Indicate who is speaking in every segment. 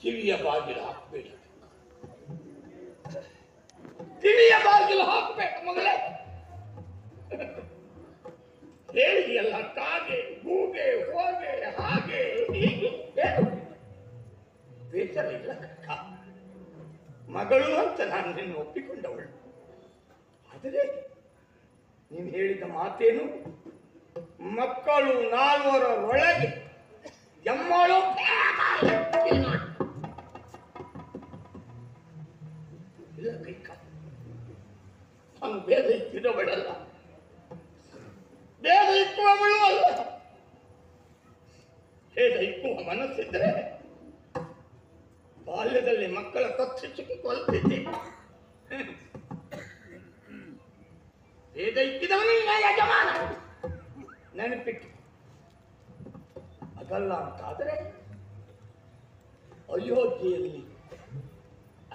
Speaker 1: ಕಿವಿಯ ಬಾಗಿಲು ಹಾಕಬೇಡ, ಕಿವಿಯ ಬಾಗಿಲು ಹಾಕಬೇಕು ಮಗಳೇ. ಹೇಳಿದೆಯಲ್ಲ, ಕಾಗೆ ಗೂಗೆ ಹೋಗೆ ಹಾಗೆ ಹೀಗೆ ಬೇಸರ ಇಲ್ಲ ಕಕ್ಕ. ಮಗಳು ಅಂತ ನಾನು ನಿನ್ನ ಒಪ್ಪಿಕೊಂಡವಳು. ಆದರೆ ನೀನು ಹೇಳಿದ ಮಾತೇನು? ಮಕ್ಕಳು ನಾಲ್ವರೊಳಗೆ ಎಮ್ಮಳು ಇಲ್ಲ ಕೈಕ. ನಾನು ಬೇಗ ಇಕ್ಕಿದವಳಲ್ಲ, ಬೇಗ ಇಕ್ಕುವವಳು ಅಲ್ಲ. ಬೇಗ ಇಕ್ಕುವ ಮನಸ್ಸಿದ್ರೆ ಬಾಲ್ಯದಲ್ಲಿ ಮಕ್ಕಳ ಕತ್ತಿಚ್ಚಿ ಕೊಲ್ತಿದ್ದೆ. ಬೇಗ ಇಕ್ಕಿದವನು ಯಜಮಾನ ನೆನಪಿಟ್ಟು. ಅದಲ್ಲ ಅಂತಾದರೆ ಅಯೋಧ್ಯೆಯಲ್ಲಿ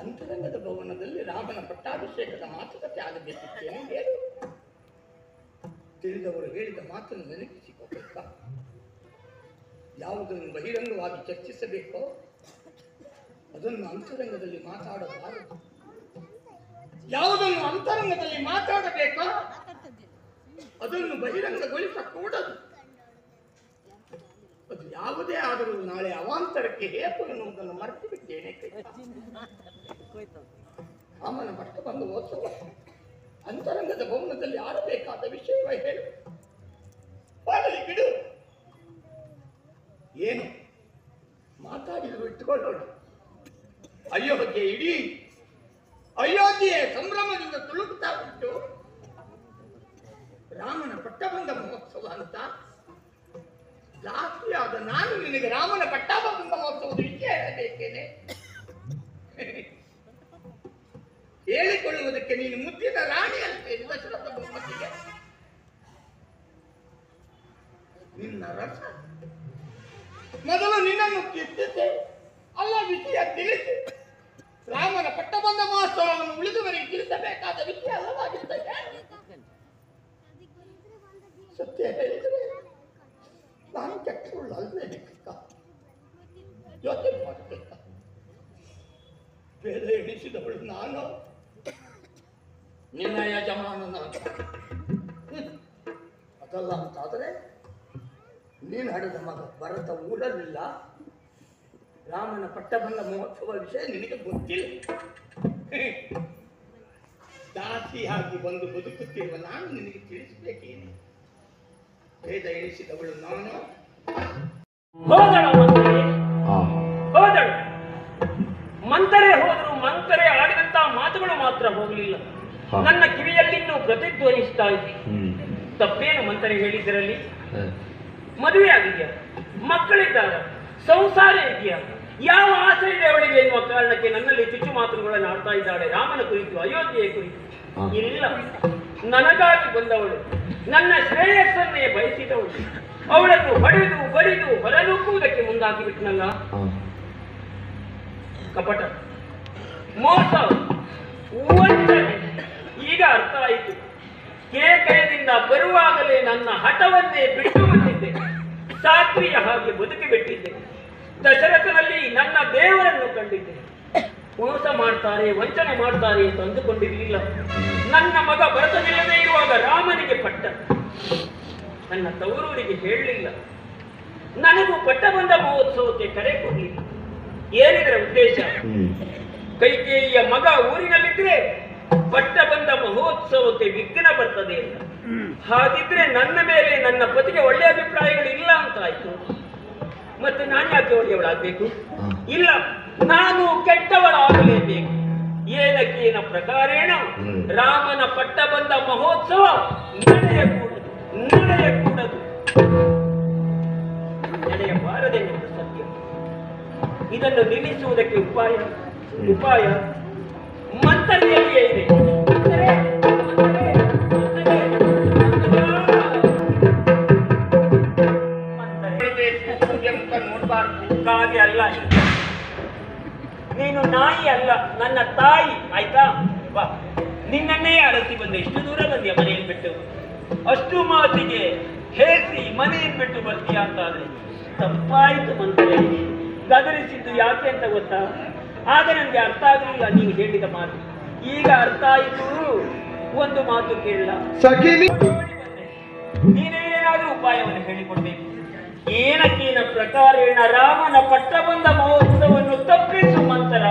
Speaker 1: ಅಂತರಂಗದ ಭವನದಲ್ಲಿ ರಾಮನ ಪಟ್ಟಾಭಿಷೇಕದ ಮಾತುಕತೆ ಆಗಬೇಕಿತ್ತೇನೆ ಹೇಳಿ. ತಿಳಿದವರು ಹೇಳಿದ ಮಾತನ್ನು ನೆನಪಿಸಿಕೋಬೇಕ. ಯಾವುದನ್ನು ಬಹಿರಂಗವಾಗಿ ಚರ್ಚಿಸಬೇಕೋ ಅದನ್ನು ಅಂತರಂಗದಲ್ಲಿ ಮಾತಾಡಬಾರದು. ಯಾವುದನ್ನು ಅಂತರಂಗದಲ್ಲಿ ಮಾತಾಡಬೇಕೋ ಅದನ್ನು ಬಹಿರಂಗಗೊಳಿಸಕೂಡದು. ಅದು ಯಾವುದೇ ಆದರೂ ನಾಳೆ ಅವಾಂತರಕ್ಕೆ ಹೇತು ಎನ್ನುವುದನ್ನು ಮರೆತು ಬಿದ್ದೇನೆ. ರಾಮನ ಪಟ್ಟ ಬಂದು ಓದಿಸುವ ಅಂತರಂಗದ ಭವನದಲ್ಲಿ ಆಡಬೇಕಾದ ವಿಷಯವ ಹೇಳು. ಬಾಗಲಿ ಬಿಡು. ಏನು ಮಾತಾಡಿದ್ರು ಇಟ್ಟುಕೊಳ್ಳೋಣ. ಅಯೋಧ್ಯೆ ಇಡೀ ಅಯೋಧ್ಯೆ ಸಂಭ್ರಮದಿಂದ ತುಳುಕುತ್ತಾ ಉಂಟು. ರಾಮನ ಪಟ್ಟಬಂಧ ಮಹೋತ್ಸವ ಅಂತ ಜಾಸ್ತಿಯಾದ ನಾನು ನಿನಗೆ ರಾಮನ ಪಟ್ಟಾಭಂಗ ಮಹೋತ್ಸವದ ವಿಷಯ ಹೇಳಬೇಕೇನೆ? ಹೇಳಿಕೊಳ್ಳುವುದಕ್ಕೆ ನೀನು ಮುದ್ದಿನ ರಾಣಿ ಅಲ್ವೇ ದಶರಥ ಬಹುಮತಿಗೆ? ನಿನ್ನ ರಸ ಮೊದಲು ನಿನ್ನನ್ನು ಕೀರ್ತಿಸಿ ಅಲ್ಲ ವಿಷಯ ತಿಳಿಸಿ. ರಾಮನ ಪಟ್ಟಬಂಧ ಮಹೋತ್ಸವವನ್ನು ಉಳಿದುವರೆಗೆ ತಿಳಿಸಬೇಕಾದ ವಿಷಯ ಅಲ್ಲವಾಗಿರ್ತದೆ. ಸತ್ಯ ಹೇಳಿದರೆ ನಾನು ಕೆಟ್ಟವಳು ಅಲ್ವೇನೆ ಕಕ್ಕ. ಯೋಚನೆ ಮಾಡಬೇಕ. ಬೇರೆ ಎಣಿಸಿದವಳು ನಾನು, ನಿನ್ನ ಯಜಮಾನನ. ಅದಲ್ಲ ಅಂತಾದರೆ ನೀನು ಹಡೆದ ಮಗ ಭರತ ಊರಲಿಲ್ಲ. ರಾಮನ ಪಟ್ಟಬಂಧ ಮಹೋತ್ಸವ ವಿಷಯ ನಿನಗೆ ಗೊತ್ತಿಲ್ಲ. ದಾಸಿಯಾಗಿ ಬಂದು ಬದುಕುತ್ತಿರುವ ನಾನು ನಿನಗೆ ತಿಳಿಸಬೇಕೇನೆ? ವೇದ ಎಣಿಸಿದವಳು ನಾನು.
Speaker 2: ಹೋದಳು ಮಂತರೆ ಹೋದರು. ಮಂತರೆ ಆಡಿದಂತ ಮಾತುಗಳು ಮಾತ್ರ ಹೋಗಲಿಲ್ಲ. ನನ್ನ ಕಿವಿಯಲ್ಲಿನ್ನೂ ಪ್ರತಿಧ್ವನಿಸ್ತಾ ಇದ್ದೆ. ತಪ್ಪೇನು ಮಂತರೆ ಹೇಳಿದ್ದರಲ್ಲಿ? ಮದುವೆ ಆಗಿದೆಯಾ, ಮಕ್ಕಳಿದ್ದಾರೆ, ಸಂಸಾರ ಇದೆಯಾ, ಯಾವ ಆಸೆ ಇದೆ ಅವಳಿಗೆ ಎನ್ನುವ ಕಾರಣಕ್ಕೆ ನನ್ನಲ್ಲಿ ಚುಚ್ಚು ಮಾತುಗಳನ್ನು ಆಡ್ತಾ ಇದ್ದಾಳೆ. ರಾಮನ ಕುರಿತು, ಅಯೋಧ್ಯೆಯ ಕುರಿತು ಇಲ್ಲ. ನನಗಾಗಿ ಬಂದವಳು, ನನ್ನ ಶ್ರೇಯಸ್ಸನ್ನೇ ಬಯಸಿದವಳು. ಅವಳನ್ನು ಹೊಡೆದು ಬಡಿದು ಹೊರನೂಕುವುದಕ್ಕೆ ಮುಂದಾಗಿ ಬಿಟ್ಟನಲ್ಲ. ಕಪಟ, ಮೋಸ, ವಂಚನೆ ಈಗ ಅರ್ಥ ಆಯಿತು. ಕೇಕಯದಿಂದ ಬರುವಾಗಲೇ ನನ್ನ ಹಠವನ್ನೇ ಬಿಟ್ಟು ಬಂದಿದ್ದೆ. ಸಾತ್ವಿಯ ಹಾಗೆ ಬದುಕಿ ಬಿಟ್ಟಿದ್ದೆ. ದಶರಥನಲ್ಲಿ ನನ್ನ ದೇವರನ್ನು ಕಂಡಿದ್ದೆ. ಮೋಸ ಮಾಡ್ತಾರೆ, ವಂಚನೆ ಮಾಡ್ತಾರೆ ಅಂತ ಅಂದುಕೊಂಡಿರಲಿಲ್ಲ. ನನ್ನ ಮಗ ಭರತನಿಲ್ಲದೆ ಇರುವಾಗ ರಾಮನಿಗೆ ಪಟ್ಟ. ನನ್ನ ತವರೂರಿಗೆ ಹೇಳಲಿಲ್ಲ. ನನಗೂ ಪಟ್ಟಬಂಧ ಮಹೋತ್ಸವಕ್ಕೆ ಕರೆ ಕೊಡಲಿಲ್ಲ. ಏನಿದರ ಉದ್ದೇಶ? ಕೈಕೇಯಿಯ ಮಗ ಊರಿನಲ್ಲಿದ್ರೆ ಪಟ್ಟಬಂಧ ಮಹೋತ್ಸವಕ್ಕೆ ವಿಘ್ನ ಬರ್ತದೆ ಅಂತ. ಹಾಗಿದ್ರೆ ನನ್ನ ಮೇಲೆ ನನ್ನ ಪತಿಗೆ ಒಳ್ಳೆಯ ಅಭಿಪ್ರಾಯಗಳು ಇಲ್ಲ ಅಂತ ಆಯ್ತು. ಮತ್ತೆ ನಾನು ಯಾಕೆ ಒಳ್ಳೆಯವಳಾಗಬೇಕು? ಇಲ್ಲ, ನಾನು ಕೆಟ್ಟವಳಾಗಲೇಬೇಕು. ಏನಕ್ಕೇನ ಪ್ರಕಾರೇಣ ರಾಮನ ಪಟ್ಟಬಂಧ ಮಹೋತ್ಸವ ನಡೆಯಕೂಡದು, ನಡೆಯಬಾರದೆನ್ನುವುದು ಸತ್ಯ. ಇದನ್ನು ನಿಲ್ಲಿಸುವುದಕ್ಕೆ ಉಪಾಯ ಮಂತರಿಯಲ್ಲಿಯೇ ಇದೆ. ಕಾಗೆ ಅಲ್ಲ ನೀನು, ನಾಯಿ ಅಲ್ಲ, ನನ್ನ ತಾಯಿ. ಆಯ್ತಾ? ಬಾ, ನಿನ್ನನ್ನೇ ಅರಸಿ ಬಂದೆ. ಇಷ್ಟು ದೂರ ಬಂದಿಯ ಮನೆಯನ್ನು ಬಿಟ್ಟು? ಅಷ್ಟು ಮಾತಿಗೆ ಹೇಸಿ ಮನೆಯನ್ನು ಬಿಟ್ಟು ಬರ್ತೀಯ ಅಂತಾದ್ರೆ ತಪ್ಪಾಯಿತು ಮಂತ್ರಿ. ಗದರಿಸಿದ್ದು ಯಾಕೆ ಅಂತ ಗೊತ್ತಾ? ಆಗ ನನಗೆ ಅರ್ಥ ಆಗಲಿಲ್ಲ ನೀವು ಹೇಳಿದ ಮಾತು. ಈಗ ಅರ್ಥ ಆಯಿತು. ಒಂದು ಮಾತು ಕೇಳಲ್ಲ, ನೀನೇನಾದ್ರೂ ಉಪಾಯವನ್ನು ಹೇಳಿಕೊಡ್ಬೇಕು. ಏನಕ್ಕೇನ ಪ್ರಕಾರೇಣ ರಾಮನ ಪಟ್ಟಬಂಧ ಮಹೋತ್ಸವವನ್ನು ತಪ್ಪಿಸು ಮಂತರ.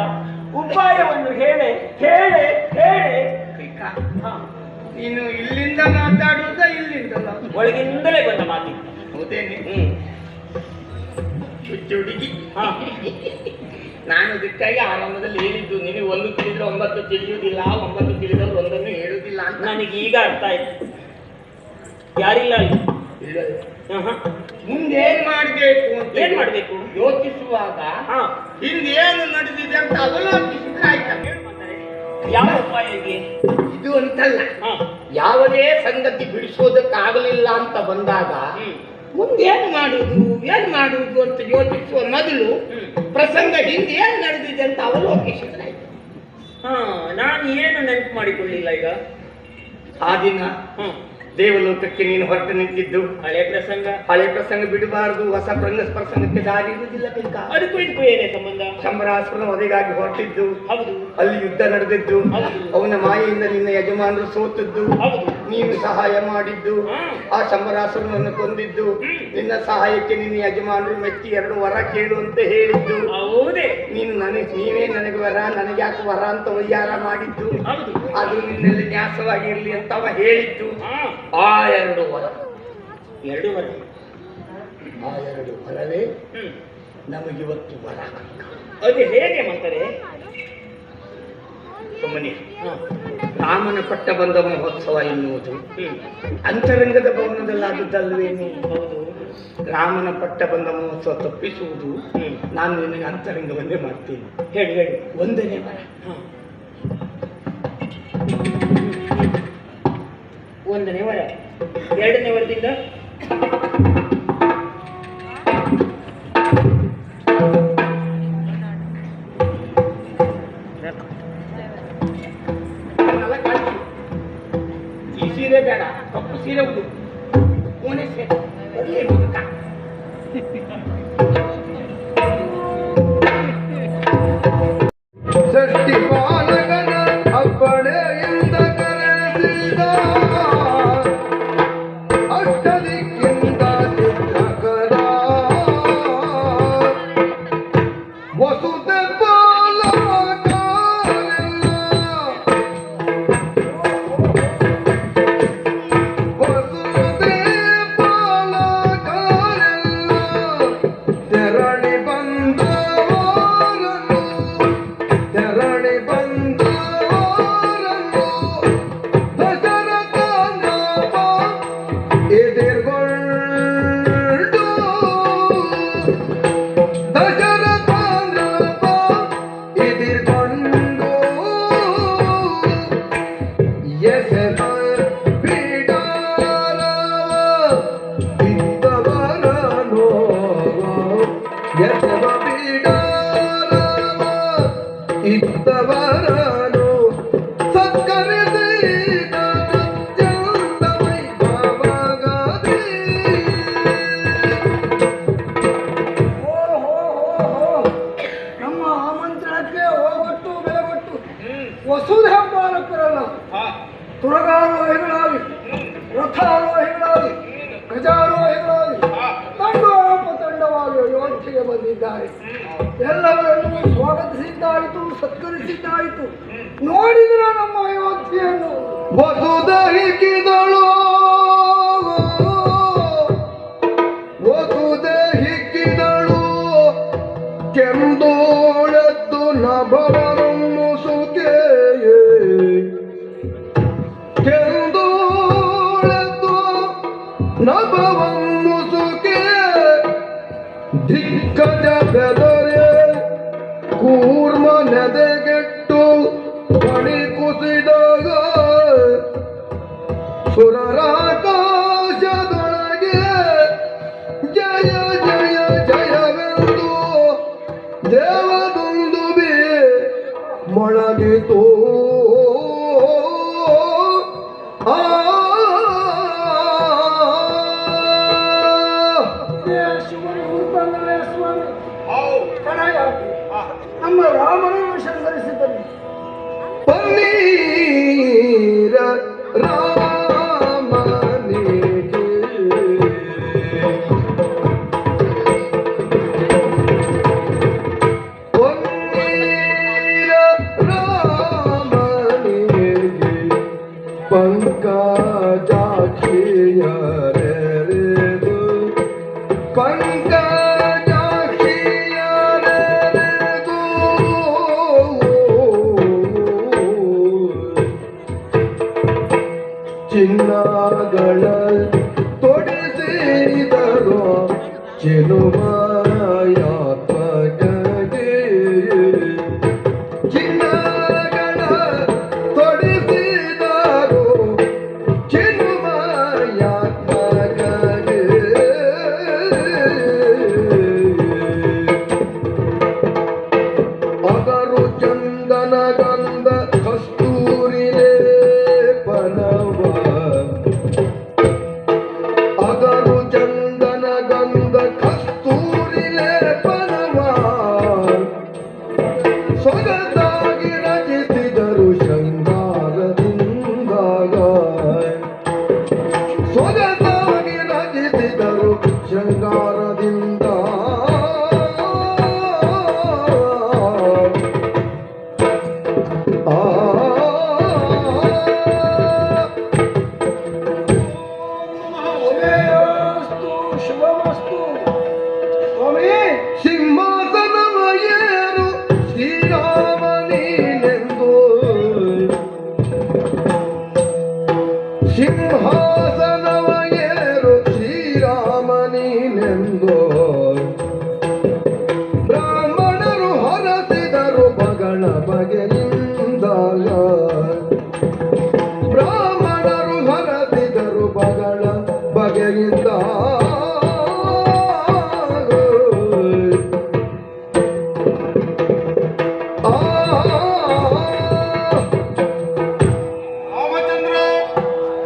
Speaker 2: ಉಪಾಯವನ್ನು ಹೇಳೆ ಹೇಳೆ ಹೇಳೆ.
Speaker 1: ನೀನು ಇಲ್ಲಿಂದ ಮಾತಾಡುವುದ ಇಲ್ಲಿಂದಲ್ಲ?
Speaker 2: ಒಳಗಿಂದಲೇ ಬಂದ ಮಾತಿ.
Speaker 1: ಹೌದೇನೆ? ಹುಡುಗಿ, ನಾನು ಅದಕ್ಕಾಗಿ ಆರಂಭದಲ್ಲಿ ಹೇಳಿದ್ದು ನಿನಗೆ 1 ತಿಳಿದ್ರೆ 9 ತಿಳಿಯುವುದಿಲ್ಲ, 9 ತಿಳಿದ್ರೆ 1 ಹೇಳುವುದಿಲ್ಲ ಅಂತ.
Speaker 2: ನನಗೆ ಈಗ ಅರ್ಥ ಆಯ್ತು. ಯಾರಿಲ್ಲ ಅಲ್ಲಿ?
Speaker 1: ಮುಂದೇನ್ ಮಾಡ್ಬೇಕು ಅಂತ
Speaker 2: ಏನ್ ಮಾಡ್ಬೇಕು
Speaker 1: ಯೋಚಿಸುವಾಗ ಹಿಂದೇನು ನಡೆದಿದೆ ಅಂತ ಅವಲೋಕಿಸಿದ್ರೆ ಆಯ್ತಾ?
Speaker 2: ಯಾವ ಉಪಾಯ ಇದೆ?
Speaker 1: ಇದು ಅಂತಲ್ಲ, ಯಾವುದೇ ಸಂಗತಿ ಬಿಡಿಸೋದಕ್ಕಾಗಲಿಲ್ಲ ಅಂತ ಬಂದಾಗ ಮುಂದೇನು ಮಾಡುವುದು ಅಂತ ಯೋಚಿಸುವ ಮೊದಲು ಪ್ರಸಂಗ ಹಿಂದೆ ಏನು ನಡೆದಿದೆ ಅಂತ ಅವಲೋಕಿಸಿದ್ರೆ ಆಯ್ತು.
Speaker 2: ನಾನು ಏನು ನೆನಪು ಮಾಡಿಕೊಳ್ಳಿಲ್ಲ ಈಗ.
Speaker 1: ಆ ದಿನ ದೇವಲೋಕಕ್ಕೆ ನೀನು ಹೊರಟು ನಿಂತಿದ್ದು ಹಳೆ ಪ್ರಸಂಗ ಬಿಡಬಾರದು. ಹೊಸ ಪ್ರಸಂಗಕ್ಕೆ ದಾರಿ ಇರುವುದಿಲ್ಲ. ಬೇಕಾ
Speaker 2: ಅದಕ್ಕೂ ಇದಕ್ಕೂ ಏನೇ ಸಂಬಂಧ?
Speaker 1: ಶಂಬರಾಸುರನ ವಧೆಗಾಗಿ ಹೊರಟಿದ್ದು.
Speaker 2: ಹೌದು.
Speaker 1: ಅಲ್ಲಿ ಯುದ್ಧ ನಡೆದಿದ್ದು. ಅವನ ಮಾಯೆಯಿಂದ ನಿನ್ನ ಯಜಮಾನರು ಸೋತದ್ದು. ನೀನು ಸಹಾಯ ಮಾಡಿದ್ದು. ಆ ಶಂಬರಾಸುರನನ್ನು ಕೊಂದಿದ್ದು. ನಿನ್ನ ಸಹಾಯಕ್ಕೆ ನಿನ್ನ ಯಜಮಾನರು ಮೆಚ್ಚಿ 2 ವರ ಕೇಳು ಅಂತ ಹೇಳಿದ್ದು.
Speaker 2: ಹೌದೇ?
Speaker 1: ನೀವೇ ನನಗೆ ವರ, ನನಗೆ ಯಾಕೆ ವರ ಅಂತ ವಯ್ಯಾರ ಮಾಡಿದ್ದು. ಅದು ನಿನ್ನಲ್ಲಿ ನ್ಯಾಸವಾಗಿರ್ಲಿ ಅಂತ ಅವ ಹೇಳಿದ್ದು. ಆ 2 ವರ, ಆ 2 ವರವೇ ನಮಗಿವತ್ತು ವರ.
Speaker 2: ಅದು ಹೇಗೆ ಮಾಡ್ತಾರೆ?
Speaker 1: ಸುಮ್ಮನೆ ರಾಮನ ಪಟ್ಟಬಂಧ ಮಹೋತ್ಸವ ಎನ್ನುವುದು ಅಂತರಂಗದ ಭವನದಲ್ಲಾದದ್ದಲ್ವೇನು? ರಾಮನ ಪಟ್ಟಬಂಧ ಮಹೋತ್ಸವ ತಪ್ಪಿಸುವುದು ನಾನು ನಿನಗೆ ಅಂತರಂಗವನ್ನೇ ಮಾಡ್ತೀನಿ.
Speaker 2: ಹೇಳಿ ಹೇಳಿ.
Speaker 1: 1ನೇ ವರ.
Speaker 2: 1ನೇ ವರ. 2ನೇ ವರದಿಂದ
Speaker 1: ಈ ಸೀರೆ ಬೇಡ, ಕಪ್ಪು ಸೀರೆ ಉಂಟು, ಕೋಣೆ ಸೀರೆ ಅದೇ ಮುದುಕ.
Speaker 3: ಸೃಷ್ಟಿ ಪಾಲಕನ ಅಪ್ಪಣೆಯಿಂದ ಕರೆಸಿದ ಅಷ್ಟದಿಕ್ಕಿಂದ ಚಿತ್ರಕರ ವಸುದೆ ಪಾಲಕರೆಲ್ಲ ವಸುದೆ ಪಾಲಕರೆಲ್ಲ ತೆರಳಿ ಇದ್ದವರನು ಸತ್ಕರಿಸಿದ ಅತ್ಯಂತ ವೈಭವಗದಿ. ನಮ್ಮ ಆಮಂತ್ರಣಕ್ಕೆ ಹೋಗೊಟ್ಟು ಬೆಲೆಗೊಟ್ಟು ವಸುಧೆ ಪಾಲಕರಲ್ಲ, ತುರಗಾರೋಹಿಗಳಾಗಿ, ರಥಾರೋಹಿಗಳಾಗಿ, ಗಜಾರೋಹಿಗಳಾಗಿ ತಂಡವಾಗಿ ಅಯೋಧ್ಯೆಗೆ ಬಂದಿದ್ದಾರೆ. ಎಲ್ಲವರನ್ನು ಸ್ವಾಗತಿಸಿದ್ದಾಯಿತು, ಸತ್ಕರಿಸಿದ್ದಾಯಿತು. ನೋಡಿದ್ರ ನಮ್ಮ ಅಯೋಧ್ಯೆಯನ್ನು ವಸುದಹಿಕ್ಕಿದಳು, ವಸುದಹಿಕ್ಕಿದಳು ಕೆಂದೋಳೆದ್ದು ನಭವನ್ನು ಸುಖೇ, ಕೆಂದೋಳೆದ್ದು ನಭವನ್ನು ಸುಖೇ ದಿಕ್ಕಜ ಬೆದರೇ ಕೂರ್ಮ ನೆದೆಗೆಟ್ಟು ಬಳಿ ಕುಸಿದಾಗ ಸುರರಾಕಾಶದೊಳಗೆ ಜಯ ಜಯ ಜಯವೆಂದು ದೇವದುಂದುಬಿ ಮೊಳಗಿತು. ರಾಮನನ್ನು ಶೃಂಗರಿಸಿದನು. ಪನ್ನೀರ ರಾಮನಿಗೆ ಪನ್ನೀರ ರಾಮನಿಗೆ ಪಂಕಜಾಕ್ಷಿಯರೆದು ಪಂಕಜಾಕ್ಷಿಯರೆದು ಚಿನ್ನಗಳ ತೊಡಿಸಿದರು ಚಿನುಮಯಾತ್ಮಕಗೆ ಚಿನ್ನಗಳ ತೊಡಿಸಿದರು ಚಿನುಮಯಾತ್ಮಕಗೆ ಅಗರು ಚಂದನ ಗಂಧ ಕಸ್ತೂರಿ ಲೇಪನವ ಅಗರು ಚಂದನ ಗಂಧ ಕಸ್ತೂರಿ ಲೇಪನವ ಸೊಗಸಾಗಿ ರಚಿಸಿದರು ಶೃಂಗಾರದಿಂದಾಗ ಸೊಗಸಾಗಿ ರಚಿಸಿದರು ಶೃಂಗಾರದಿಂದ
Speaker 4: ಶುಭಮಸ್ತು.
Speaker 3: ಸಿಂಹಾಸನವ ಏರು ಶ್ರೀರಾಮನೀನೆಂದು ಸಿಂಹಾಸನವ ಏರು ಶ್ರೀರಾಮನೀನೆಂದು ಬ್ರಾಹ್ಮಣರು ಹೊರಸಿದರು ಬಗಳ ಬಗೆಯಿಂದ ಬ್ರಾಹ್ಮಣರು ಹೊರಸಿದರು ಬಗಳ ಬಗೆಯಿಂದ
Speaker 4: ರಾಮಚಂದ್ರ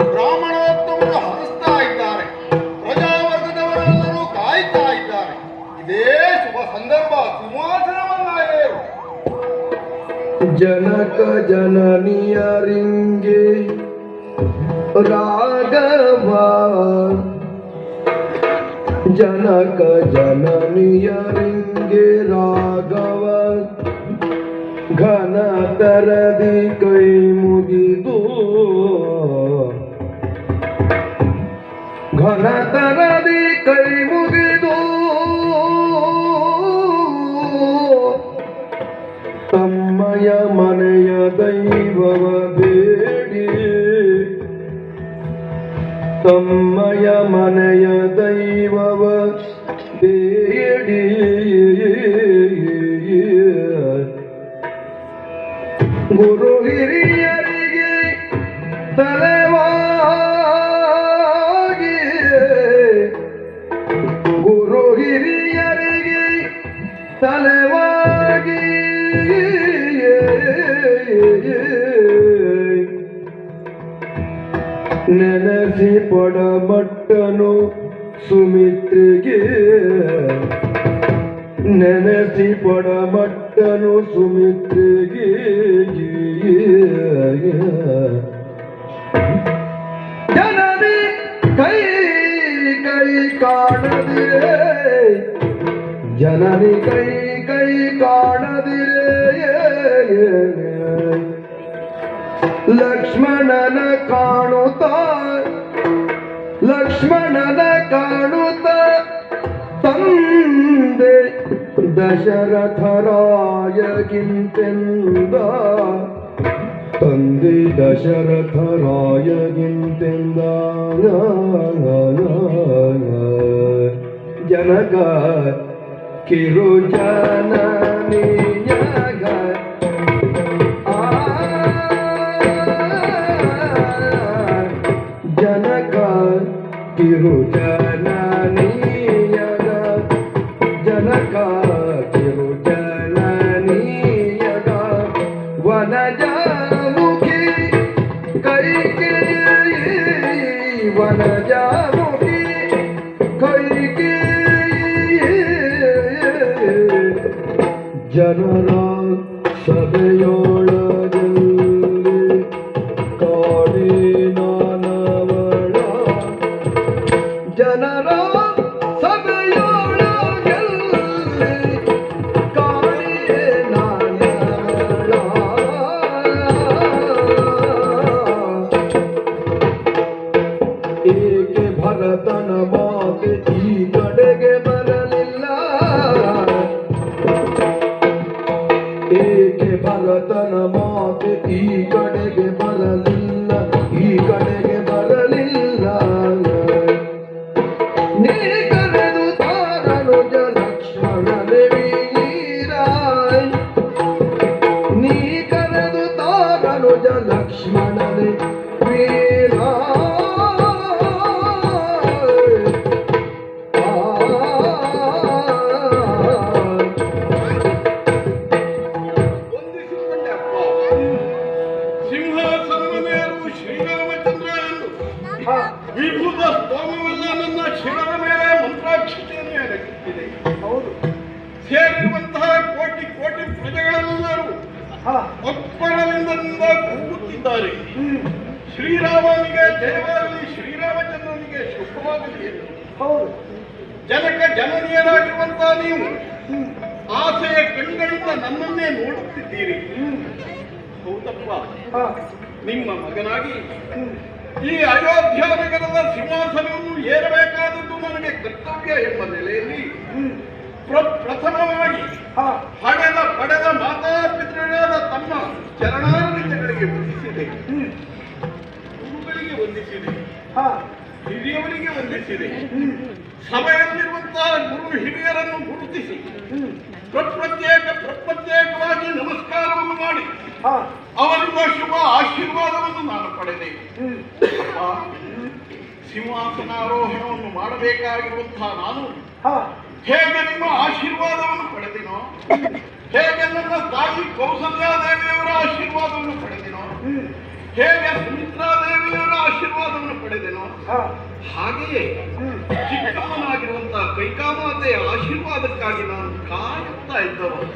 Speaker 4: ಬ್ರಾಹ್ಮಣೋತ್ತಮರು ಹರಿಸ್ತಾ ಇದ್ದಾರೆ. ಪ್ರಜಾವರ್ಗದವರೆಲ್ಲರೂ ಕಾಯ್ತಾ ಇದ್ದಾರೆ. ಇದೇ ಶುಭ ಸಂದರ್ಭ. ಸಿಂಹಾಸನವನ್ನ ಏರು.
Speaker 3: ಜನಕ ಜನನಿಯರಿಂಗೆ ರಾಘವ ಜನಕ ಜನನಿಯರಿಂಗೆ ರಾಘವ ಘನ ತರದಿ ಕೈ ಮುಗಿದು ಘನ ತರದಿ ಕೈ ಮುಗಿದು ತಮ್ಮಯ ಮನೆಯ ದೈವವ ಬೇಡಿ ತಮ್ಮಯ ಮನೆಯ ದೈವವ ಬೇಡಿ ಗುರು ಹಿರಿಯರಿಗೆ ತಲೆವಾಗಿ ಗುರು ಹಿರಿಯರಿಗೆ ತಲೆವಾಗಿ ನೆನೆಸಿ ಪಡಮಟ್ಟನು ಸುಮಿತ್ರೆಗೆ ನೆನೆಸಿ ಪಡಮಟ್ಟನು ಸುಮಿತ್ರೆಗೆ ಜನನಿ ಕೈ ಕೈ ಕಾಣದಿರೆ ಜನನಿ ಕೈ ಕೈ ಕಾಣದಿರೆ ಲಕ್ಷ್ಮಣನ ಕಾಣುತ್ತ ಲಕ್ಷ್ಮಣನ ಕಾಣುತ್ತ ತಂದೆ ದಶರಥರಾಯಗಿಂತೆಂದ ತಂದೆ ದಶರಥರಾಯಗಿಂತೆಂದ ಜನಕ ಕಿರುಜನನಿಯಗ ಜನಕ ಕಿರುಜನನಿಯಗ ಜನಕ ಕಿರುಜನನಿಯಗ ವನಜಾಮುಖಿ ಕೈಕೇಯಿ ವನಜಾಮುಖಿ ಕೈಕೇಯಿ ಜನ ಸಭೆಯೊಳಗೆಲ್ಲಿ ಕಾಣೆ ನಾನವಳ ಜನರ ಸಭೆಯೊಳಗೆಲ್ಲಿ ಕಾಣೆ ನಾನವಳ ಏಕೆ ಭರತನ ಮಾತೆ ಈ ಕಡೆಗೆ ಬರಲಿಲ್ಲ ಏಕೆ ಭರತನ ಮಾತೆ ಈ ಕಡೆಗೆ ಬರಲಿಲ್ಲ ಈ ಕಡೆಗೆ ಬರಲಿಲ್ಲ ನೀ ಕರೆದು ತಾರನುಜ ಲಕ್ಷ್ಮಣನೇ ವೀರ ನೀ ಕರೆದು ತಾರನುಜ ಲಕ್ಷ್ಮಣನೇ ವೀರ
Speaker 4: ವಂದಿಸಿಕೊಂಡೆ ಅಪ್ಪ. ಸಿಂಹಾಸನವೇರು ಶ್ರೀರಾಮಚಂದ್ರ ಎಂದು ವಿಭೂತ ಸ್ತೋಮವೆಲ್ಲ ನನ್ನ ಶಿರದ ಮೇಲೆ ಮಂತ್ರಾಕ್ಷತೆಯನ್ನು ಎರಗಿಸಿದೆ.
Speaker 3: ಹೌದು
Speaker 4: ಸೇರಿರುವಂತಹ ಕೋಟಿ ಕೋಟಿ ಪ್ರಜೆಗಳೆಲ್ಲರೂ ಒಪ್ಪಳದಿಂದ ಕೂಗುತ್ತಿದ್ದಾರೆ. ಶ್ರೀರಾಮನಿಗೆ ಜಯವಾಗಲಿ, ಶ್ರೀರಾಮಚಂದ್ರನಿಗೆ ಶುಭವಾಗಲಿ ಎಂದು.
Speaker 3: ಹೌದು
Speaker 4: ಜನಕ ಜನನೀಯರಾಗಿರುವಂತಹ ನೀವು ಆಸೆಯ ಕಣ್ಗಳಿಂದ ನನ್ನನ್ನೇ ನೋಡುತ್ತಿದ್ದೀರಿ. ಹೌದಪ್ಪ, ನಿಮ್ಮ ಮಗನಾಗಿ ಈ ಅಯೋಧ್ಯ ನಗರದ ಸಿಂಹಾಸನವನ್ನು ಏರಬೇಕಾದದ್ದು ನನಗೆ ಕರ್ತವ್ಯ ಎಂಬ ನೆಲೆಯಲ್ಲಿ ಪ್ರಥಮವಾಗಿ ಪಡೆದ ಮಾತಾಪಿತೃಗಳಾದ ತಮ್ಮ ಚರಣಾರವಿಂದಗಳಿಗೆ ವಂದಿಸಿದೆ, ಗುರುಗಳಿಗೆ ವಂದಿಸಿದೆ, ಹಿರಿಯವರಿಗೆ ವಂದಿಸಿದೆ. ಸಭೆಯಲ್ಲಿರುವಂತಹ ಗುರು ಹಿರಿಯರನ್ನು ಗುರುತಿಸಿ ಪ್ರತ್ಯೇಕವಾಗಿ ನಮಸ್ಕಾರವನ್ನು ಮಾಡಿ ಅವರಿಂದ ಶುಭ ಆಶೀರ್ವಾದವನ್ನು ನಾನು ಪಡೆದೆ. ಅಪ್ಪ, ಸಿಂಹಾಸನಾರೋಹಣವನ್ನು ಮಾಡಬೇಕಾಗಿರುವಂತಹ ನಾನು ಹೇಗೆ ನಿಮ್ಮ ಆಶೀರ್ವಾದವನ್ನು ಪಡೆದಿನೋ, ಹೇಗೆ ನನ್ನ ತಾಯಿ ಕೌಸಲ್ಯಾದೇವಿಯವರ ಆಶೀರ್ವಾದವನ್ನು ಪಡೆದಿನೋ, ಹೇಗೆ ಸುಮಿತ್ರಾದೇವಿಯವರ ಆಶೀರ್ವಾದವನ್ನು ಪಡೆದೆನೋ, ಹಾಗೆಯೇ ಚಿಕ್ಕಮ್ಮನಾಗಿರುವಂತಹ ಕೈಕಾಮಾತೆಯ ಆಶೀರ್ವಾದಕ್ಕಾಗಿ ನಾನು ಕಾಯುತ್ತಾ ಇದ್ದವರು.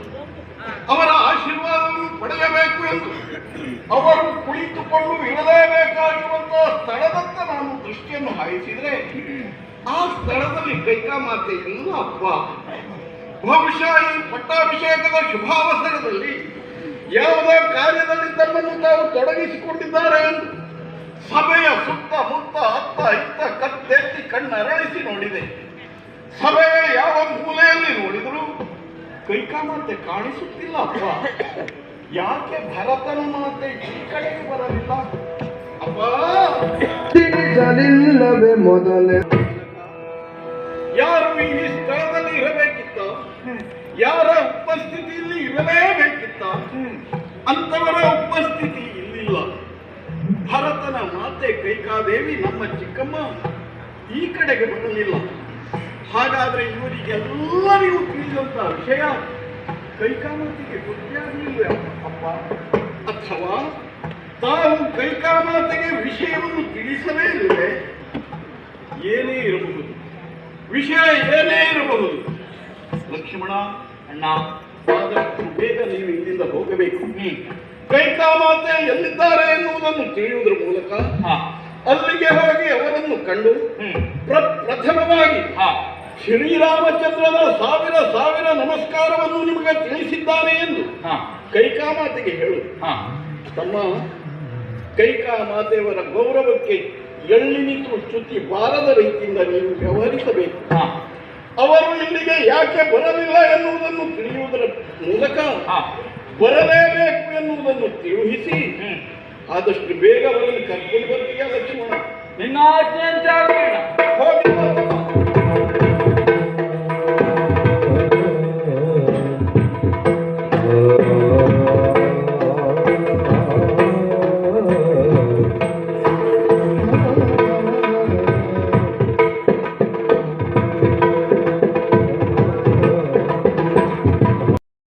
Speaker 4: ಅವರ ಆಶೀರ್ವಾದವನ್ನು ಪಡೆಯಬೇಕು ಎಂದು ಅವರು ಕುಳಿತುಕೊಂಡು ಇರಲೇಬೇಕಾಗಿರುವಂತಹ ಸ್ಥಳದತ್ತ ನಾನು ದೃಷ್ಟಿಯನ್ನು ಹಾಯಿಸಿದರೆ ಆ ಸ್ಥಳದಲ್ಲಿ ಕೈಕಾಮಾತೆ ಇಲ್ಲ ಅಪ್ಪ. ಬಹುಶಃ ಈ ಪಟ್ಟಾಭಿಷೇಕದ ಶುಭಾವಸರದಲ್ಲಿ ಯಾವುದೇ ಕಾರ್ಯದಲ್ಲಿ ತಮ್ಮನ್ನು ತಾವು ತೊಡಗಿಸಿಕೊಂಡಿದ್ದಾರೆ ಎಂದು ಸಭೆಯ ಸುತ್ತಮುತ್ತ ಅತ್ತ ಇತ್ತ ಕತ್ತೆತ್ತಿ ಕಣ್ಣರಳಿಸಿ ನೋಡಿದೆ. ಸಭೆಯ ಯಾವ ಮೂಲೆಯಲ್ಲಿ ನೋಡಿದರೂ ಕೈಕಾಮಾತೆ ಕಾಣಿಸುತ್ತಿಲ್ಲ ಅಪ್ಪ. ಯಾಕೆ ಭರತನ ಮಾತೆ ಈ ಕಡೆಗೆ ಬರಲಿಲ್ಲ ಅಪ್ಪ?
Speaker 3: ತಿಳಿಸಲಿಲ್ಲವೇ ಮೊದಲೇ
Speaker 4: ಯಾರು ಈ ಸ್ಥಳದಲ್ಲಿ ಇರಬೇಕಿತ್ತ, ಯಾರ ಉಪಸ್ಥಿತಿಯಲ್ಲಿ ಇರಲೇಬೇಕಿತ್ತ, ಅಂತವರ ಉಪಸ್ಥಿತಿ ಇಲ್ಲಿಲ್ಲ. ಭರತನ ಮಾತೆ ಕೈಕಾದೇವಿ ನಮ್ಮ ಚಿಕ್ಕಮ್ಮ ಈ ಕಡೆಗೆ ಬರಲಿಲ್ಲ. ಹಾಗಾದ್ರೆ ಇವರಿಗೆಲ್ಲರಿಗೂ ತಿಳಿದಂತ ವಿಷಯ ಕೈಕಾಮಾತೆಗೆ ಗೊತ್ತಾಗಲಿಲ್ಲ ಅಪ್ಪ. ಅಥವಾ ತಾವು ಕೈಕಾಮಾತೆಗೆ ವಿಷಯವನ್ನು ತಿಳಿಸಲೇ ಇಲ್ಲವೇ? ಏನೇ ಇರಬಹುದು, ವಿಷಯ ಏನೇ ಇರಬಹುದು. ಲಕ್ಷ್ಮಣ ಅಣ್ಣ, ಆದಷ್ಟು ಬೇಗ ನೀವು ಇಲ್ಲಿಂದ ಹೋಗಬೇಕು. ಕೈಕಾಮಾತೆ ಎಲ್ಲಿದ್ದಾರೆ ಎನ್ನುವುದನ್ನು ತಿಳಿಯುವುದರ ಮೂಲಕ ಅಲ್ಲಿಗೆ ಹೋಗಿ ಅವರನ್ನು ಕಂಡು ಪ್ರಥಮವಾಗಿ ಶ್ರೀರಾಮಚಂದ್ರನ ಸಾವಿರ ಸಾವಿರ ನಮಸ್ಕಾರವನ್ನು ನಿಮಗೆ ತಿಳಿಸಿದ್ದಾನೆ ಎಂದು ಕೈಕಾಮಾತೆಗೆ ಹೇಳು. ತಮ್ಮ ಕೈಕಾಮಾತೆಯವರ ಗೌರವಕ್ಕೆ ಎಳ್ಳಿನಿತು ಚ್ಯುತಿ ಬಾರದ ರೀತಿಯಿಂದ ನೀವು ವ್ಯವಹರಿಸಬೇಕು. ಅವರು ಇಲ್ಲಿಗೆ ಯಾಕೆ ಬರಲಿಲ್ಲ ಎನ್ನುವುದನ್ನು ತಿಳಿಯುವುದರ ಮೂಲಕ ಬರಲೇಬೇಕು ಎನ್ನುವುದನ್ನು ತಿಳಿಸಿ ಆದಷ್ಟು ಬೇಗ ಅವರನ್ನು ಕರ್ಕೊಂಡು ಬರ್ತೀಯ ಲಕ್ಷ್ಮಣ.
Speaker 2: ನಿನ್ನ ಆಜ್ಞೆಯಂತೆ